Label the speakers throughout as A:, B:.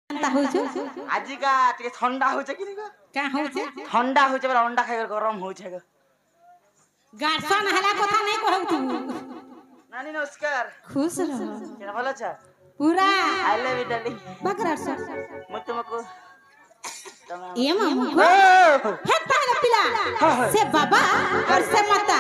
A: তা হইছে
B: আজিকা টিকে ঠান্ডা হইছে কি গো
A: কা হইছে
B: ঠান্ডা হইছে বলে অন্ডা খাইবার গরম হইছে গো
A: গার্সন হলা কথা নাই কহু তু
B: নানি নমস্কার
A: খুশ রহ
B: কেন ভালো আছো
A: পুরা
B: আই লাভ ইউ ডার্লিং
A: বাকরাস
B: মই তোমাকে
A: এ মামু হে তাহলে পিলা সে বাবা আর সে মাতা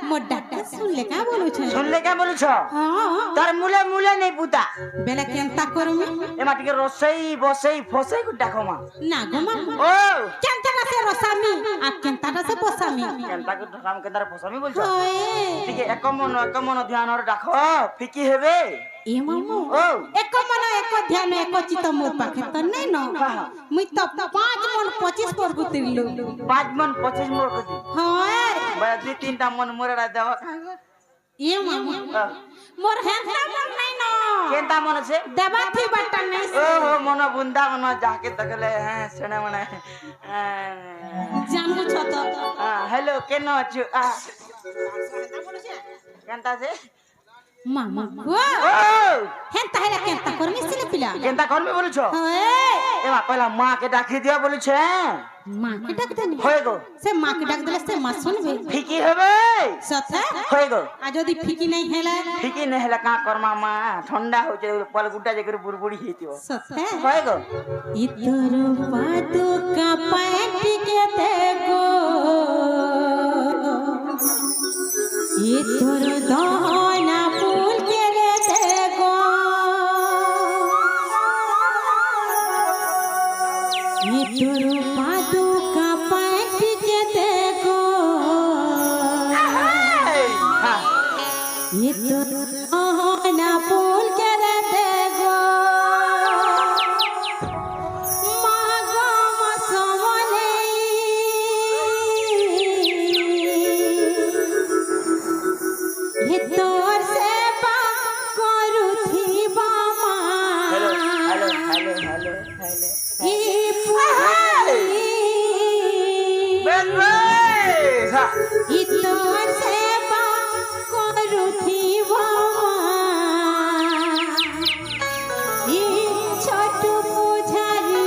A: মোডা শুনলে কা বলুছ
B: শুনলে কে বলছ
A: হ্যাঁ
B: তার মুলে মুলে নেই পুতা
A: বেলা কেনতা করমি
B: এ মাটিকে রসই বসই ফসই কু ডাকো মা
A: না গো মামু
B: ও
A: কেনতা সে রসামি আর কেনতা সে বসামি
B: কেনতা কু ধরাম কেনতার ফসামি বলছ
A: হয়
B: টিকে এক মন ধ্যানর ডাকো ফিকি হেবে
A: এ মামু
B: ও
A: এক মন এক ধ্যান এক চিত মোর পাখে তো নাই ন মুই তো 5 মন 25 পর গুতিরলু
B: 5 মন 25 মোর কতি
A: হয়
B: বড় দুই তিনটা মন মোরেড়া দেওয়া
A: এ মামু মোর হেনতা মন নাই ন
B: কেনতা মন আছে
A: দেবা থি বাটা নাই
B: ও হো মন বুন্দা মন যাকে দেখলে হ্যাঁ শুনে মনে
A: জানু ছত
B: হ্যালো কেন আছো কেনতা আছে
A: মামা গো
B: ও
A: হেনতা হেলা কেনতা করমি সিলে পিলা
B: কেনতা করবে বলছ
A: হয়
B: এমা কইলা মাকে ডাকি দিয়া বলেছে
A: মা কে ডাক দেনি
B: হয়ে গো
A: সে মা কে ডাক দিলে সে মা শুনবে
B: ফিকি হবে
A: সথা
B: হয়ে গো
A: আর যদি ফিকি নাই হেলা
B: ফিকি নে হেলা কা করমা মা ঠান্ডা হইছে পল গুটা যে করে বুড়বুড়ি হইতিব
A: সথা
B: হয়ে গো
A: ইতর পাদু কা পাটি কে দেখো ইতর দহনা ফুল কে রে দেখো ইতর পাদু কা পাটি কে দেখো ইতর দহনা ফুল কে রে দেখো ইতর সেবা করুথিব ই ছোট পুজারি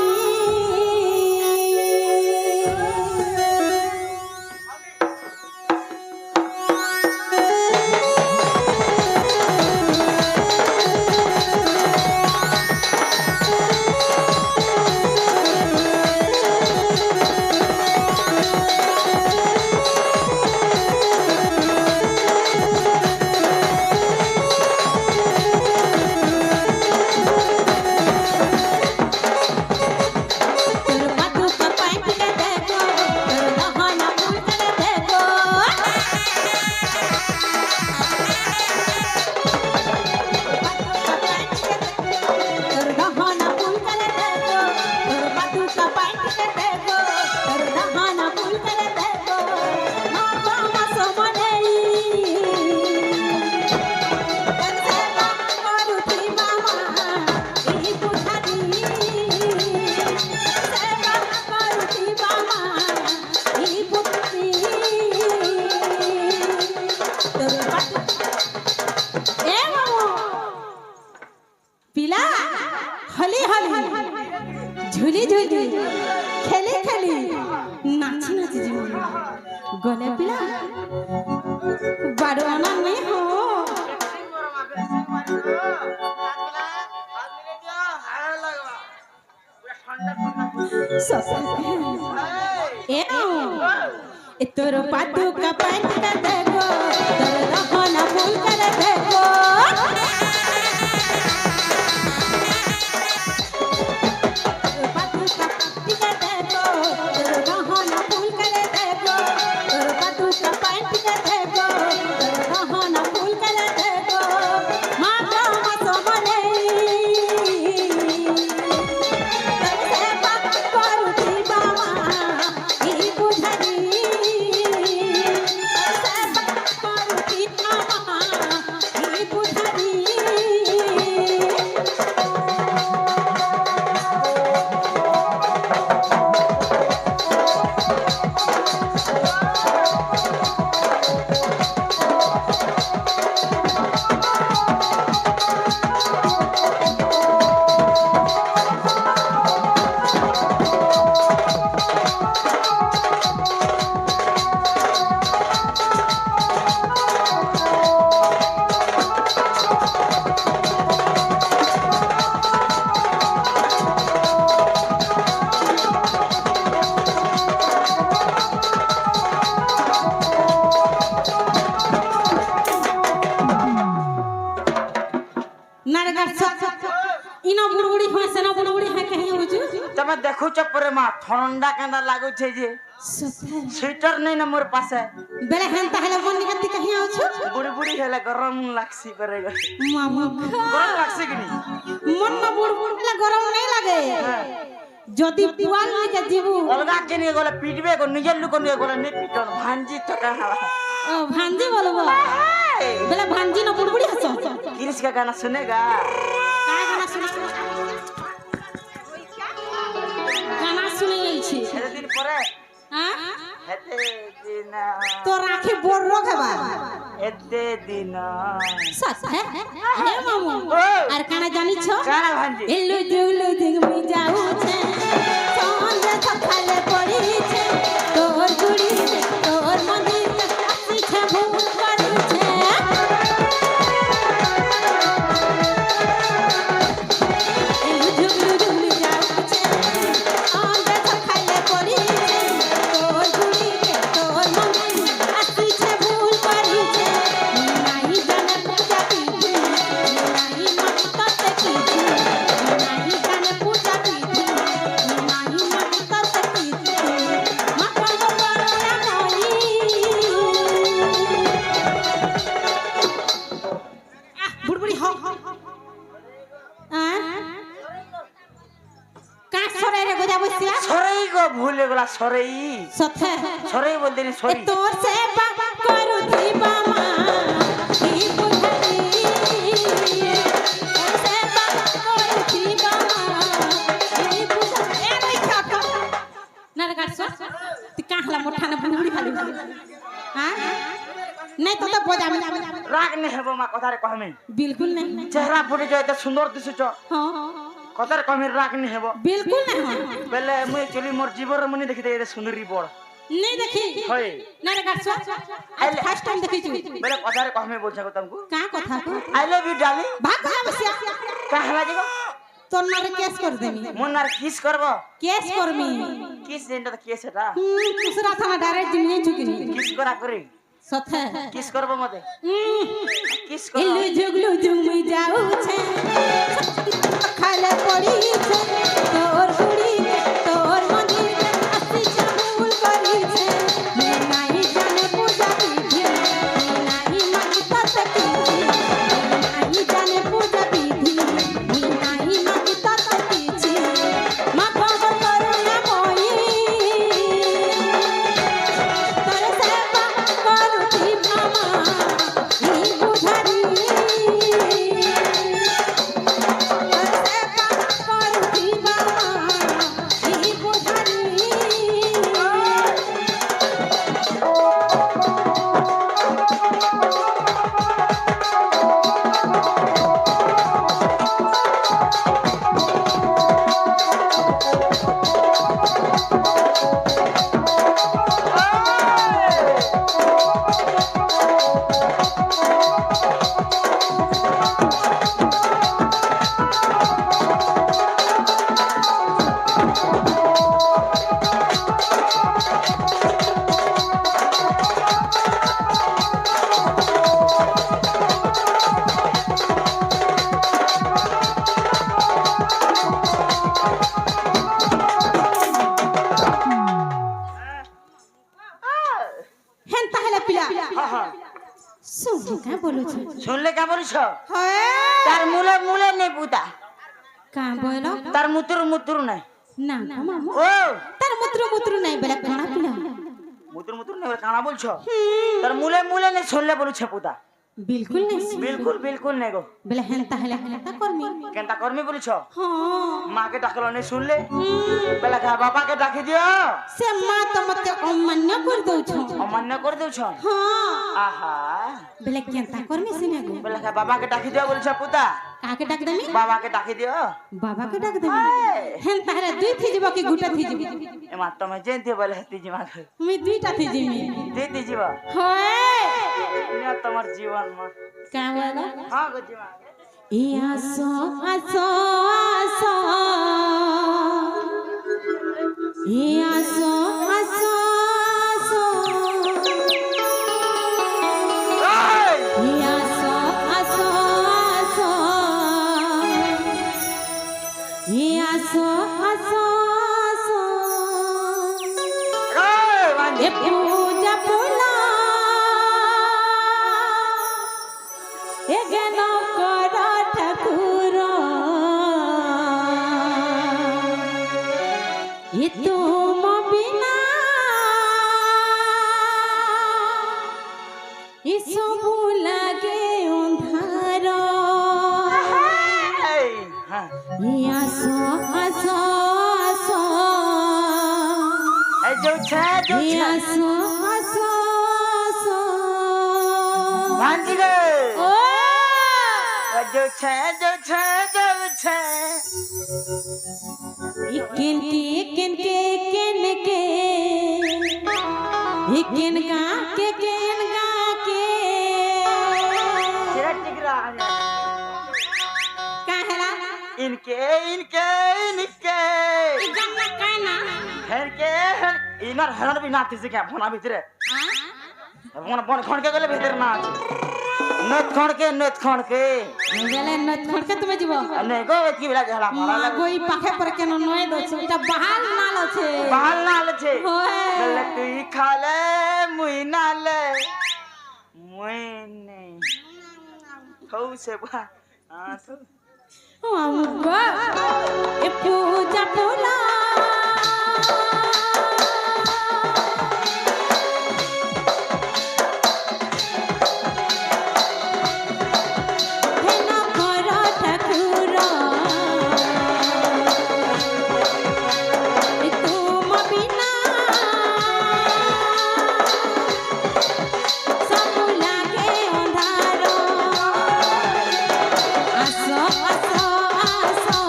A: পিলা হলি হলি ঝুলি ঝুলি খেলি খেলি নাচি নাচি জীবন গলে পিলা বারো আনা নেই হো ए तोर पाटू का पैंट का देखो तोर दहना फूल कर देखो
B: তবে দেখুছ পরে মা ঠান্ডা কেন্দা লাগুছে যে
A: সত্যি
B: সুইটার নেই না মোর পাশে
A: বেলা হেন তাহলে মন নিকাতি কহি আছো
B: বুড়ি বুড়ি হেলে গরম লাগছি পরে
A: মামা
B: গরম লাগছে কি নি
A: মন না বুড় বুড় বলে গরম নাই লাগে যদি পুয়াল নিকে জিবু
B: অলগা কেনে গলে পিটবে গো নিজের লোক নিয়ে গলে নে পিটন ভাঞ্জি টাকা
A: ও ভাঞ্জি বলবো বেলা ভাঞ্জি না বুড় বুড়ি হাসো
B: किरिश का गाना सुनेगा
A: का গানা শুনে গানা শুনে আইছি
B: हेरे दिन परे
A: হ্যাঁ
B: हेते दिन
A: তো রাখি বড় রখাবা
B: हेते दिन
A: সত্যি হে মামু আর কানা জানিছ
B: गाना भांजी
A: এলু জুলু দিগমি যাউছে সন্ধ্যা সকালে পড়িছে তোর গুড়ি তোর মন্দির আসিছে ভুল করিছে এলু জুলু দিগমি যাউছে সন্ধ্যা সকালে পড়িছে তোর গুড়ি তোর মন্দির আসিছে ভুল করিছে নাই জানে পূজা বিধি নাই মাততে কিছু নাই জানে পূজা বিধি নাই মাততে কিছু মাখন করোনা নই বুড়বুড়ি হ কাক সরে রে গোজা বসিয়া
B: সরেই গো ভুলে গলা সরেই
A: সথে
B: সরেই বলতে নি
A: এ
B: সরি
A: তোর সেবা করু দিবা মা কি বুঝালি তোর সেবা করু দিবা মা কি বুঝালি এ তুই কাক না রে কাট তুই কাহলা মোঠা না বুড়ি খালি হ্যাঁ নাই তো বজা আমি
B: রাগ নে হেবো মা কথারে কহমে
A: বিলকুল নাই
B: চেহারা ফুটে যায় তো সুন্দর দিছুছ
A: হ্যাঁ
B: কথারে কহমে রাগ নে হেবো
A: বিলকুল নাই
B: বেলে মুই চলি মোর জীবন মনি দেখি দে সুন্দরী বড়
A: নাই দেখি
B: হয়
A: না রে কাট আজ ফার্স্ট টাইম দেখিছি
B: বেলে কথারে কহমে বলছ গো তুমকু
A: কা কথা কো
B: আই লাভ ইউ ডার্লিং
A: ভাগ করা বসিয়া
B: কাহলা দিব
A: তোর নারে কেস করে দেমি
B: মন আর কিস করব
A: কেস করমি
B: কিস দিনটা তো কিস এটা
A: दूसरा थाना डायरेक्ट जिमिए झुकी
B: কিস করা করি
A: सथे
B: কিস করব মতে কিস কর
A: इल्लू झुगलू झुमी जाऊ छे खाले पड़ी छे तोर गुड़ी तोर मंदिर अस्सी चाबुल करी छे नाही जाने पूजा विधि नाही मांगता सकी नाही जाने पूजा विधि नाही मांगता सकी मा बाबा करुणा मोई तोरे सेवा करूथी मामा ई बुझारी तोरे सेवा करूथी मामा ई बुझारी হেন তাহলে পিলা
B: হ্যাঁ হ্যাঁ
A: শুনলি কা বলুছ
B: শুনলে কে বলিছ
A: হয়
B: তার মূলে মূলে নেই পুতা
A: কা বলো
B: তার মুতুর মুতুর নাই
A: না না মামা
B: ও
A: তার মুত্র মুত্র নাই বেলা খানা পিলা
B: মুতুর মুতুর নেই কানা বলছ তার মূলে মূলে নেই শুনলে বলছ পুতা
A: बिल्कुल नहीं
B: बिल्कुल बिल्कुल नहीं गो
A: बेला हेन ताहले हेनता करमी
B: केनता कर्मी बोलिछ
A: हां
B: माँ के डाकलो नहीं सुन ले बेला का बाबा के डाकी दियो
A: से मां तो मते अमान्य कर दउ छ
B: अमान्य कर देउ छ
A: हां
B: आहा
A: बेला केनता करमी सिने गो
B: बेला का बाबा के डाकी दियो बोलिछ पुता
A: का के डाक देमी
B: बाबा के डाकी दियो
A: बाबा के डाक देमी हेन ताहले दुई थी जीव की गुटा थी जीव
B: ए मा तमे जेंती बोले हती जी मा
A: मी दुईटा थी जीवी
B: दे दी जीवा
A: होय
B: ना तमर जीवन में
A: का वाला
B: हां गो जीवा
A: ए आसो आसो आसो ए आसो आसो आसो ए आसो आसो आसो ए आसो आसो পূজা ফুলা এ গেল কর ঠাকুর এ তুম বিনা এ সবু লাগে অন্ধার
B: এই, হ্যাঁ
A: আসো আসো আসো
B: এই যাচ্ছে
A: আসো আসো আসো
B: ভাঞ্জি রে
A: ও
B: যাচ্ছে
A: কেন কে কেন গা কে
B: तेरा टिकरा
A: काहेला
B: इनके इनके इनके
A: ई गन्ना काना
B: इनके इनर हरन भी नाती से क्या फोना भीतर फोन फोन खोन के गले भीतर ना नथ खोन के
A: গেলে নয় খড়কে তুমি যাব
B: नहीं गो की बिला झला मारा लग
A: গই পাখে পরে কেন নয় দছ এটা বাহাল নাল আছে
B: बाल नाल छे
A: होए।
B: गले तू खा ले मुई ना ले मुई नहीं खौ से बा हां तो
A: আমগো এ পূজা ফুলা হেন কর ঠাকুর এ তুম বিনা সবু লাগে অন্ধার আসো আসো আসো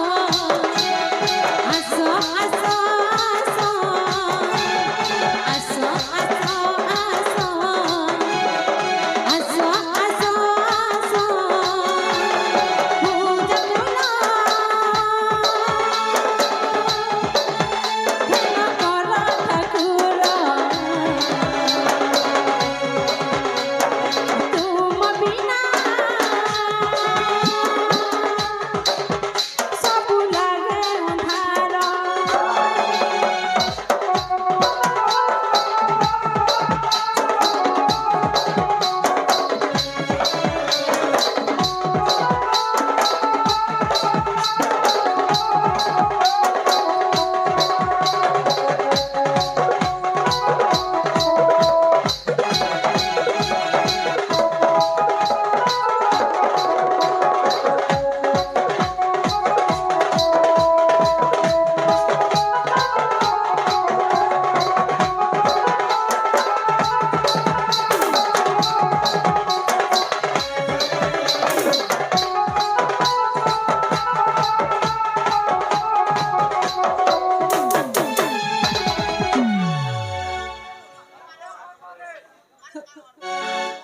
A: আসো আসো আসো আসো আসো আসো আসো আসো আসো পূজা ফুলা হেন কর ঠাকুর তুম বিনা সবু লাগে অন্ধার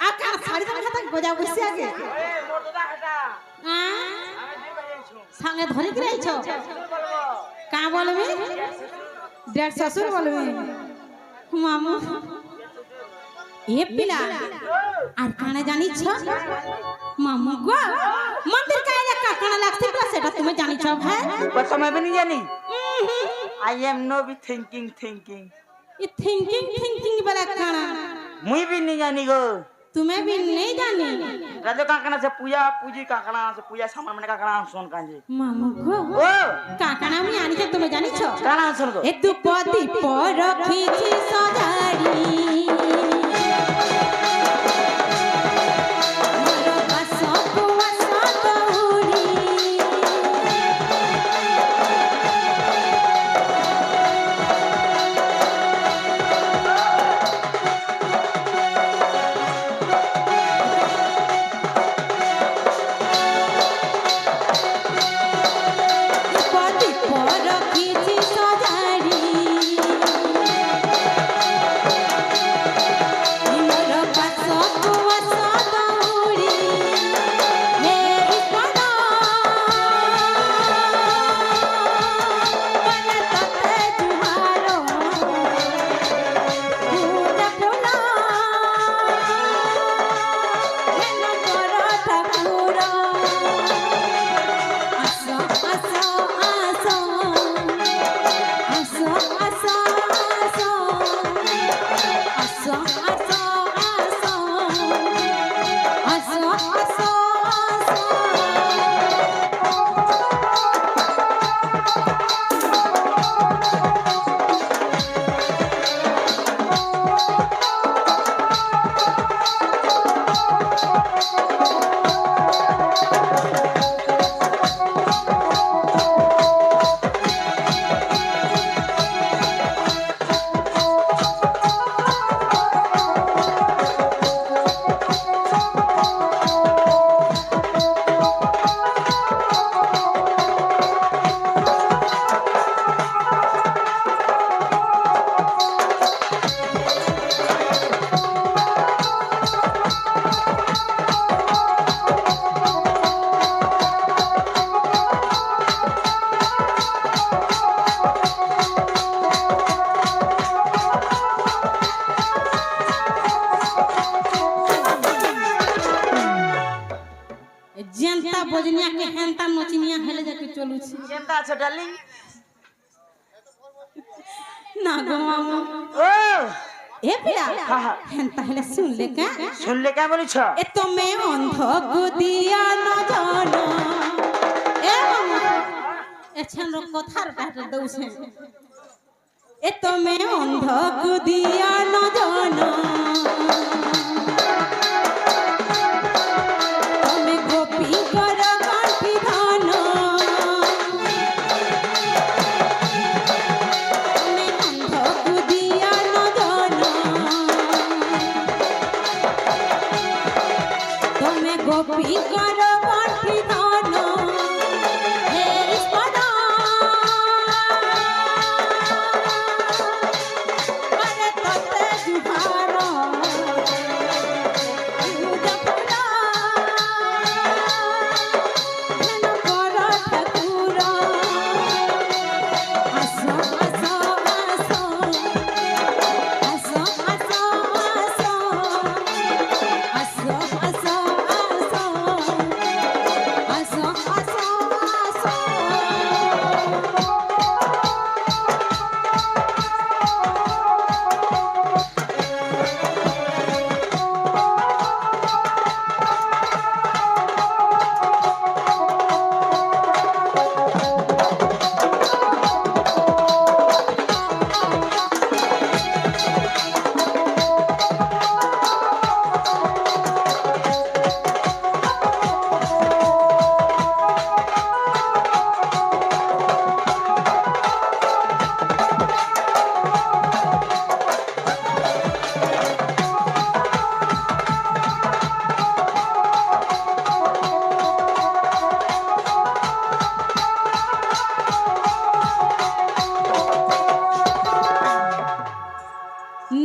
A: আকা শাড়ি দাম খাতা গজা বসে আগে
B: ए मोर दादा हटा
A: আ?
B: আমি দুই বাজে छु
A: সঙ্গে ধরে কি রাইছ
B: बोलबो
A: কা বলবি ডেড শ্বশুর বলবি মামু এ পিলা আর কানে জানিছ মামু গো মন্দির কাইলে কাকনা লাগছে তো সেটা তুমি জানিছ ভাই
B: बस मैं भी नहीं जानी I am no be thinking
A: ये थिंकिंग वाला काना
B: मुई भी नहीं जानी गो
A: तुम्हें भी नहीं जानी
B: राजो काकना से पूजी काकना से पूजा सामान मैंने काकना सुन कांजे
A: मामू गो
B: ओ
A: কাকানা আমি আনিছে তুমি জানিছ
B: काना सुन गो
A: এ দুপতি পর খিচি সজাড়ি মোর বাস বাস দৌড়ি দুপতি পর খিচি সজাড়ি
B: কেনতা আছো ডার্লিং
A: না গো মামু
B: ও
A: এ পিয়া
B: হ্যাঁ, হ্যাঁ।
A: হেন তাহলে শুনলে কা
B: শুনলে কে বলিছ
A: এ তুমি অন্ধ গুদিয়া ন জানো এ মামু এছান কথার কাটা দউছে এ তুমি অন্ধ গুদিয়া ন জানো তুমি গোপী কর কাঠি ধান তুমি অন্ধ গুদিয়া ন জানো তুমি গোপী কর কাঠি ধান হে ঈশ্বর করে তোতে জুহার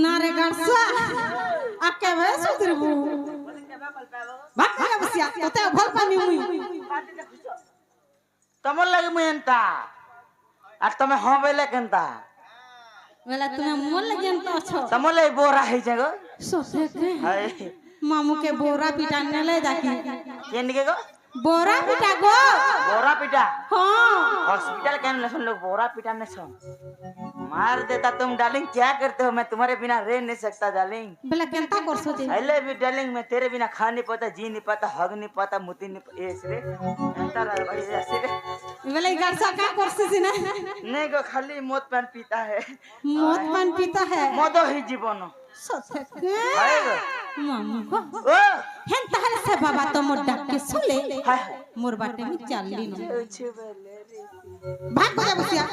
A: নারে গাছা আকে বেশ উতরবু বাকা বসিয়া তোতে ভাল পানি মুই
B: তোমার লাগে মুই এনতা আর তুমি হ বেলে কেনতা
A: বেলা তুমি মন লাগেন তো আছো
B: তোমার লাগে বোরা হইছে গো
A: সসে কে
B: হাই
A: মামু কে बोरा पिटा नेले जाकी
B: কেন দিকে গো
A: बोरा पिटा गो
B: बोरा पिटा
A: हां
B: हॉस्पिटल कैन सुन लोग बोरा पिटा ने सो मार देता तुम डार्लिंग क्या करते हो मैं तुम्हारे बिना रह नहीं सकता डार्लिंग
A: बेला केनता करसो जे
B: आई लव यू डार्लिंग मैं तेरे बिना खा नहीं पाता जी नहीं पाता हग नहीं पाता मुती नहीं एस रे एंता रे भाई ऐसे रे
A: बेला गाछा का करसे सिना
B: नहीं गो खाली मौत पान पीता है
A: मौत पान पीता है
B: मदो ही जीवन
A: ससे के
B: हाय गो
A: मामू को
B: ओ
A: हेन ताहले से बाबा तो मोर डाक के सुले
B: हाय
A: मोर बाटे में चालली न
B: छे बेले रे
A: भाग बजा बसिया